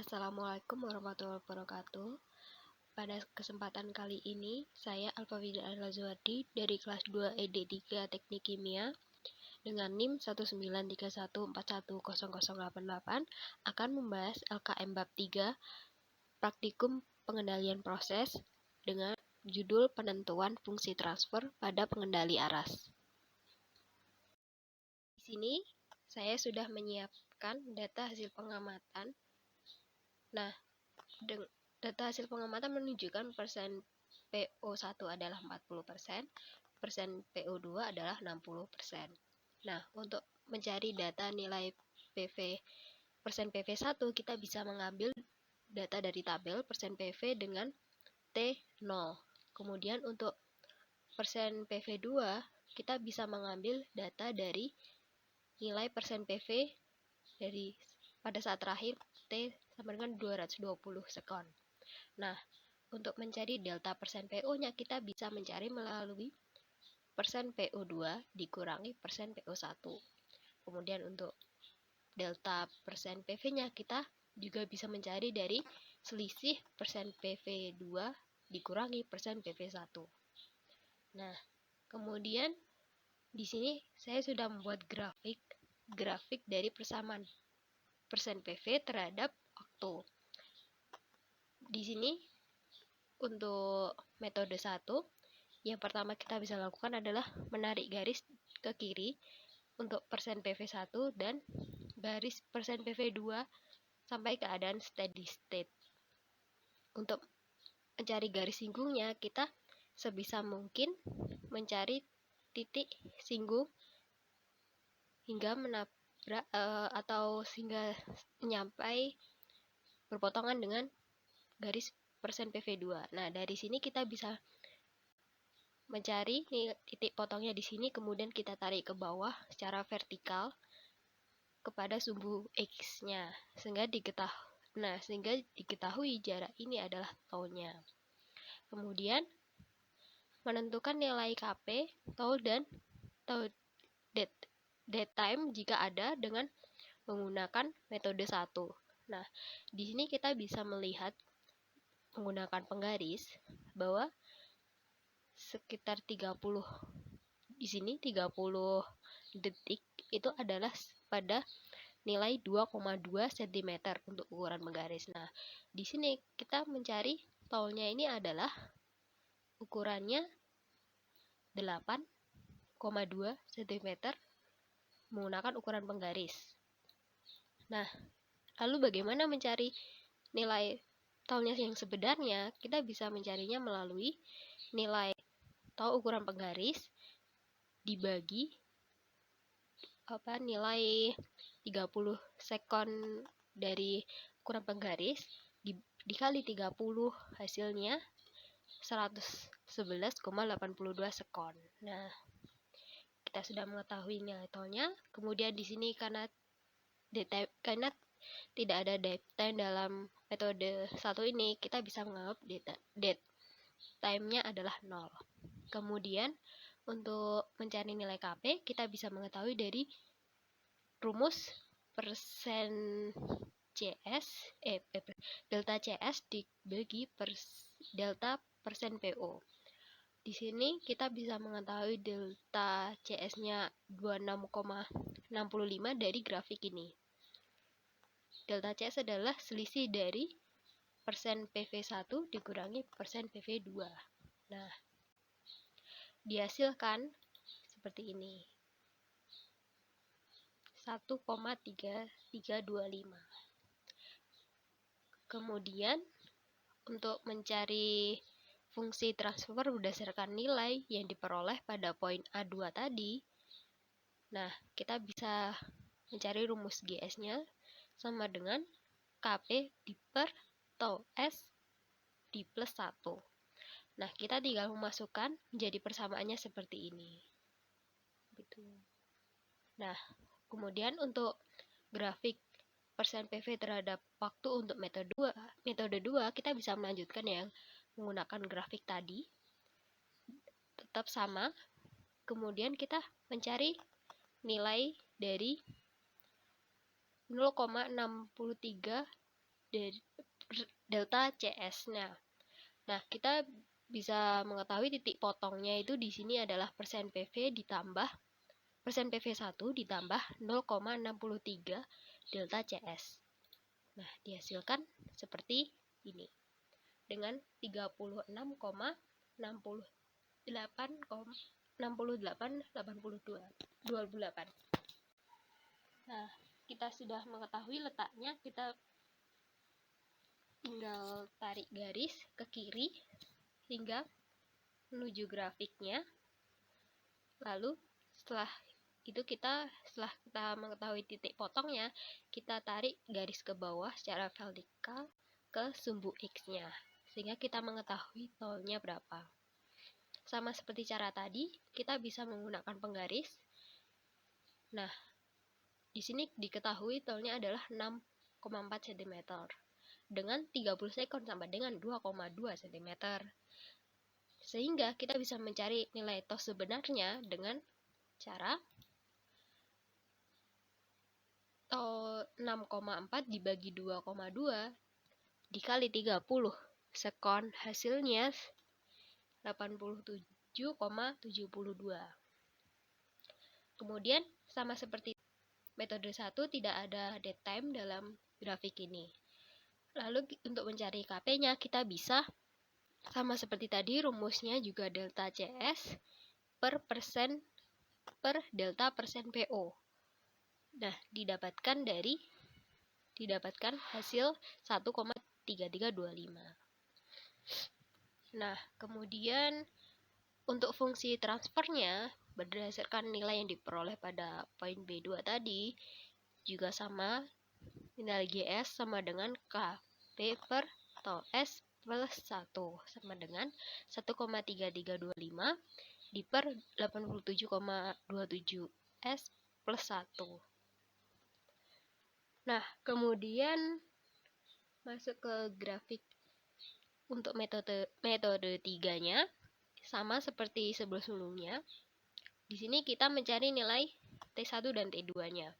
Assalamualaikum warahmatullahi wabarakatuh. Pada kesempatan kali ini, saya Alfawida Al-Lazuardi dari kelas 2 ED3 Teknik Kimia dengan NIM 19314100088 akan membahas LKM Bab 3 Praktikum Pengendalian Proses dengan judul Penentuan Fungsi Transfer pada Pengendali Aras. Di sini saya sudah menyiapkan data hasil pengamatan. Nah, data hasil pengamatan menunjukkan persen PO1 adalah 40%, persen PO2 adalah 60%. Nah, untuk mencari data nilai persen PV1, kita bisa mengambil data dari tabel persen PV dengan T0. Kemudian untuk persen PV2, kita bisa mengambil data dari nilai persen PV dari pada saat terakhir T sama dengan 220 sekon. Nah, untuk mencari delta persen PO-nya, kita bisa mencari melalui persen PO2 dikurangi persen PO1. Kemudian untuk delta persen PV-nya, kita juga bisa mencari dari selisih persen PV2 dikurangi persen PV1. Nah, kemudian di sini saya sudah membuat grafik dari persamaan persen PV terhadap waktu. Di sini untuk metode 1, yang pertama kita bisa lakukan adalah menarik garis ke kiri untuk persen PV1 dan garis persen PV2 sampai keadaan steady state. Untuk mencari garis singgungnya, kita sebisa mungkin mencari titik singgung hingga menabrak atau sehingga menyampai berpotongan dengan garis persen PV2. Nah, dari sini kita bisa mencari titik potongnya di sini, kemudian kita tarik ke bawah secara vertikal kepada sumbu X-nya, sehingga diketahui jarak ini adalah tau-nya. Kemudian menentukan nilai KP, tau dan tau dead time jika ada dengan menggunakan metode 1. Nah, di sini kita bisa melihat menggunakan penggaris bahwa sekitar 30 di sini 30 detik itu adalah pada nilai 2,2 cm untuk ukuran penggaris. Nah, di sini kita mencari tolnya ini adalah ukurannya 8,2 cm menggunakan ukuran penggaris. Nah, lalu bagaimana mencari nilai tolnya yang sebenarnya? Kita bisa mencarinya melalui nilai tol ukuran penggaris dibagi nilai 30 sekon dari ukuran penggaris dikali 30, hasilnya 111,82 sekon. Nah, kita sudah mengetahui nilai tolnya. Kemudian di sini karena tidak ada dead time dalam metode 1 ini, kita bisa menganggap dead time-nya adalah 0. Kemudian untuk mencari nilai KP, kita bisa mengetahui dari rumus persen CS delta CS dibagi delta persen PO. Di sini kita bisa mengetahui delta CS-nya 26,65 dari grafik ini. Delta CS adalah selisih dari persen PV1 dikurangi persen PV2. Nah, dihasilkan seperti ini, 1,3325. Kemudian untuk mencari fungsi transfer berdasarkan nilai yang diperoleh pada poin A2 tadi, nah, kita bisa mencari rumus GS-nya sama dengan KP di per tau S di plus 1. Nah, kita tinggal memasukkan menjadi persamaannya seperti ini. Gitu. Nah, kemudian untuk grafik persen PV terhadap waktu untuk metode 2, kita bisa melanjutkan yang menggunakan grafik tadi. Tetap sama. Kemudian kita mencari nilai dari 0,63 delta CS-nya. Nah, kita bisa mengetahui titik potongnya itu di sini adalah persen PV ditambah persen PV1 ditambah 0,63 delta CS. Nah, dihasilkan seperti ini dengan 36,68,28. Nah, kita sudah mengetahui letaknya, kita tinggal tarik garis ke kiri hingga menuju grafiknya. Lalu setelah kita mengetahui titik potongnya, kita tarik garis ke bawah secara vertikal ke sumbu X-nya, sehingga kita mengetahui tolnya berapa. Sama seperti cara tadi, kita bisa menggunakan penggaris. Nah, di sini diketahui tolnya adalah 6,4 cm dengan 30 sekon sama dengan 2,2 cm. Sehingga kita bisa mencari nilai tol sebenarnya dengan cara 6,4 dibagi 2,2 dikali 30 sekon, hasilnya 87,72. Kemudian sama seperti metode 1, tidak ada dead time dalam grafik ini. Lalu untuk mencari KP-nya kita bisa sama seperti tadi, rumusnya juga delta CS per delta persen PO. Nah, didapatkan hasil 1,3325. Nah, kemudian untuk fungsi transfernya berdasarkan nilai yang diperoleh pada poin B2 tadi juga sama, nilai GS sama dengan KP per tol S plus 1 sama dengan 1,3325 di per 87,27 S plus 1. Nah, kemudian masuk ke grafik untuk metode 3-nya, sama seperti sebelum-sebelumnya. Di sini kita mencari nilai T1 dan T2-nya.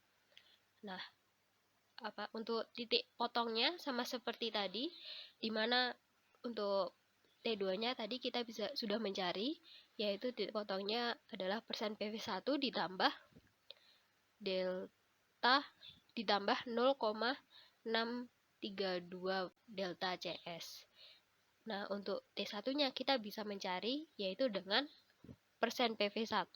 Nah, untuk titik potongnya sama seperti tadi, di mana untuk T2-nya tadi kita sudah mencari, yaitu titik potongnya adalah persen PV1 ditambah delta ditambah 0,632 delta CS. Nah, untuk T1-nya kita bisa mencari yaitu dengan persen PV1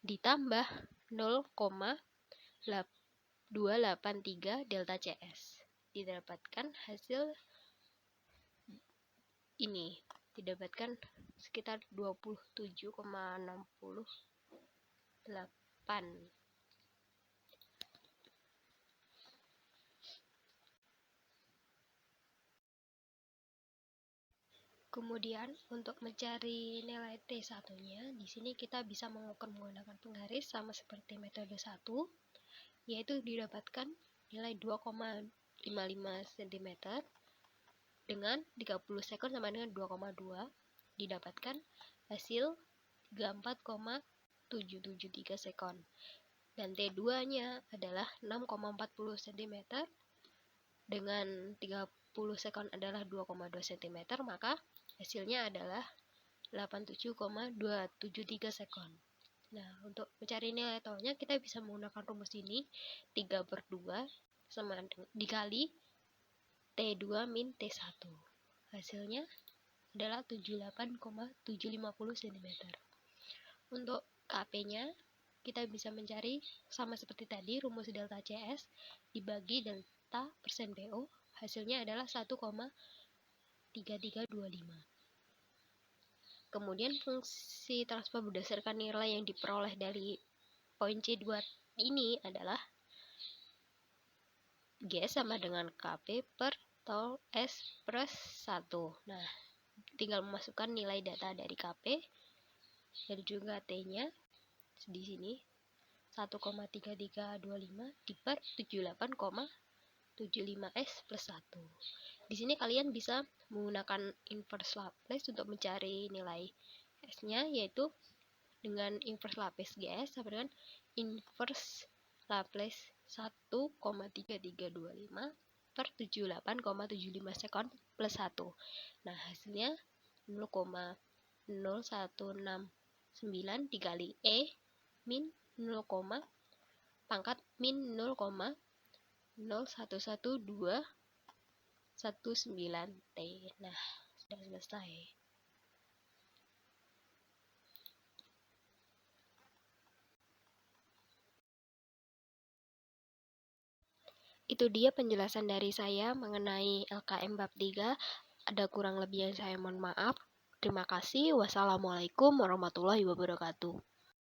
ditambah 0,283 delta CS. Didapatkan hasil ini, didapatkan sekitar 27,68. Kemudian untuk mencari nilai T1-nya, di sini kita bisa mengukur menggunakan penggaris sama seperti metode 1, yaitu didapatkan nilai 2,55 cm dengan 30 sekon sama dengan 2,2, didapatkan hasil 34,773 sekon. Dan T2-nya adalah 6,40 cm dengan 30 sekon adalah 2,2 cm, maka hasilnya adalah 87,273 sekon. Nah, untuk mencari nilai tolnya kita bisa menggunakan rumus ini, 3/2 sama dikali T2 min T1. Hasilnya adalah 78,750 cm. Untuk KP-nya kita bisa mencari sama seperti tadi, rumus delta CS dibagi delta persen PO, hasilnya adalah 1,3325. Kemudian fungsi transfer berdasarkan nilai yang diperoleh dari poin C2 ini adalah G sama dengan KP per tol S plus 1. Nah, tinggal memasukkan nilai data dari KP dan juga T-nya di sini 1,3325 di per 78,75 S plus 1. Di sini kalian bisa menggunakan inverse Laplace untuk mencari nilai S-nya, yaitu dengan inverse Laplace GS sama dengan inverse Laplace 1,3325 per 78,75 sekon plus 1. Nah, hasilnya 0,0169 dikali E min 0, pangkat min 0,011219 T. Nah, sudah selesai. Itu dia penjelasan dari saya mengenai LKM bab 3. Ada kurang lebih yang saya mohon maaf. Terima kasih. Wassalamualaikum warahmatullahi wabarakatuh.